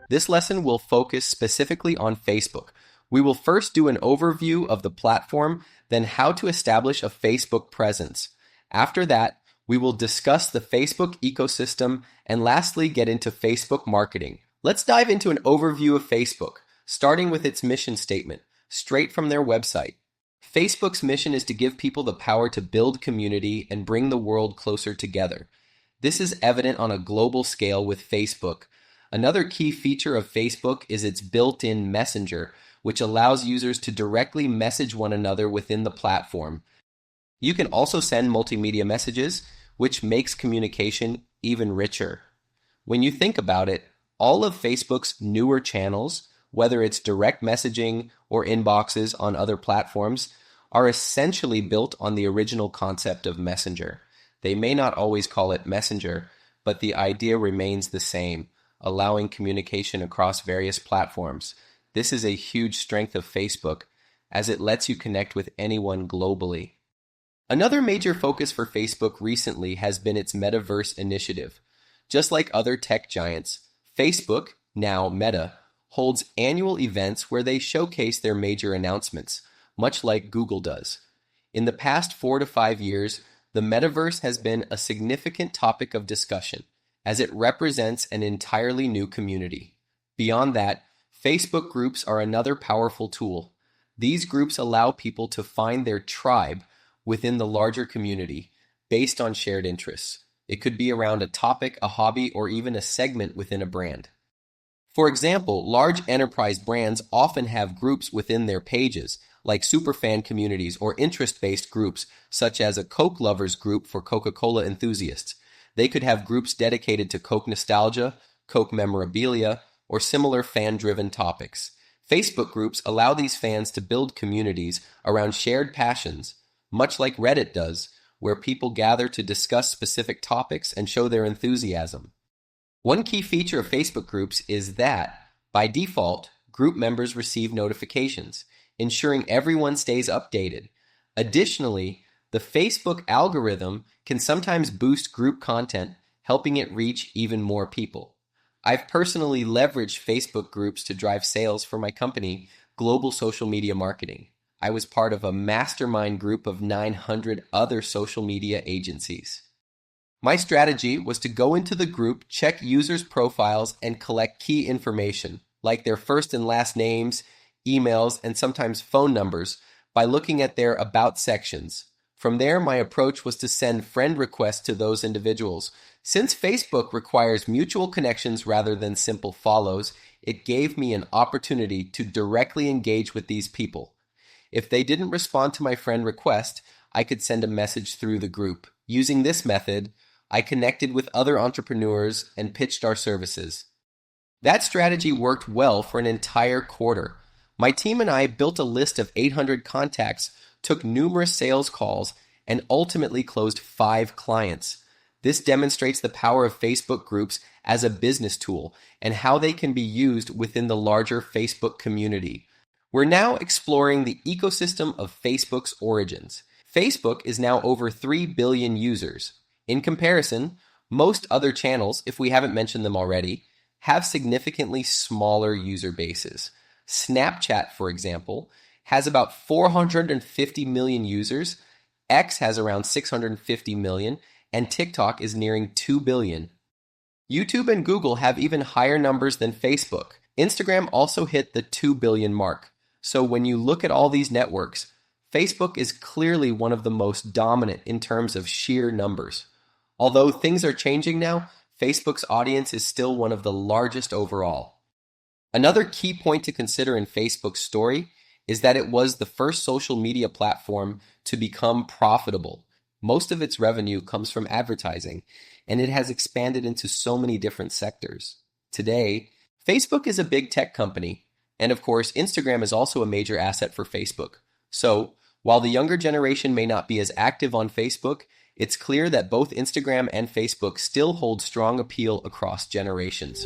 This lesson will focus specifically on Facebook. We will first do an overview of the platform, then how to establish a Facebook presence. After that, we will discuss the Facebook ecosystem and lastly get into Facebook marketing. Let's dive into an overview of Facebook, starting with its mission statement, straight from their website. Facebook's mission is to give people the power to build community and bring the world closer together. This is evident on a global scale with Facebook. Another key feature of Facebook is its built-in Messenger, which allows users to directly message one another within the platform. You can also send multimedia messages, which makes communication even richer. When you think about it, all of Facebook's newer channels, whether it's direct messaging or inboxes on other platforms, are essentially built on the original concept of Messenger. They may not always call it Messenger, but the idea remains the same, allowing communication across various platforms. This is a huge strength of Facebook, as it lets you connect with anyone globally. Another major focus for Facebook recently has been its Metaverse initiative. Just like other tech giants, Facebook, now Meta, holds annual events where they showcase their major announcements, much like Google does. In the past 4 to 5 years, the metaverse has been a significant topic of discussion, as it represents an entirely new community. Beyond that, Facebook groups are another powerful tool. These groups allow people to find their tribe within the larger community based on shared interests. It could be around a topic, a hobby, or even a segment within a brand. For example, large enterprise brands often have groups within their pages, like superfan communities or interest-based groups, such as a Coke lovers group for Coca-Cola enthusiasts. They could have groups dedicated to Coke nostalgia, Coke memorabilia, or similar fan-driven topics. Facebook groups allow these fans to build communities around shared passions, much like Reddit does, where people gather to discuss specific topics and show their enthusiasm. One key feature of Facebook groups is that, by default, group members receive notifications, ensuring everyone stays updated. Additionally, the Facebook algorithm can sometimes boost group content, helping it reach even more people. I've personally leveraged Facebook groups to drive sales for my company, Global Social Media Marketing. I was part of a mastermind group of 900 other social media agencies. My strategy was to go into the group, check users' profiles, and collect key information, like their first and last names, emails, and sometimes phone numbers, by looking at their About sections. From there, my approach was to send friend requests to those individuals. Since Facebook requires mutual connections rather than simple follows, it gave me an opportunity to directly engage with these people. If they didn't respond to my friend request, I could send a message through the group. Using this method, I connected with other entrepreneurs and pitched our services. That strategy worked well for an entire quarter. My team and I built a list of 800 contacts, took numerous sales calls, and ultimately closed 5 clients. This demonstrates the power of Facebook groups as a business tool and how they can be used within the larger Facebook community. We're now exploring the ecosystem of Facebook's origins. Facebook is now over 3 billion users. In comparison, most other channels, if we haven't mentioned them already, have significantly smaller user bases. Snapchat, for example, has about 450 million users, X has around 650 million, and TikTok is nearing 2 billion. YouTube and Google have even higher numbers than Facebook. Instagram also hit the 2 billion mark. So when you look at all these networks, Facebook is clearly one of the most dominant in terms of sheer numbers. Although things are changing now, Facebook's audience is still one of the largest overall. Another key point to consider in Facebook's story is that it was the first social media platform to become profitable. Most of its revenue comes from advertising, and it has expanded into so many different sectors. Today, Facebook is a big tech company, and of course, Instagram is also a major asset for Facebook. So, while the younger generation may not be as active on Facebook, it's clear that both Instagram and Facebook still hold strong appeal across generations.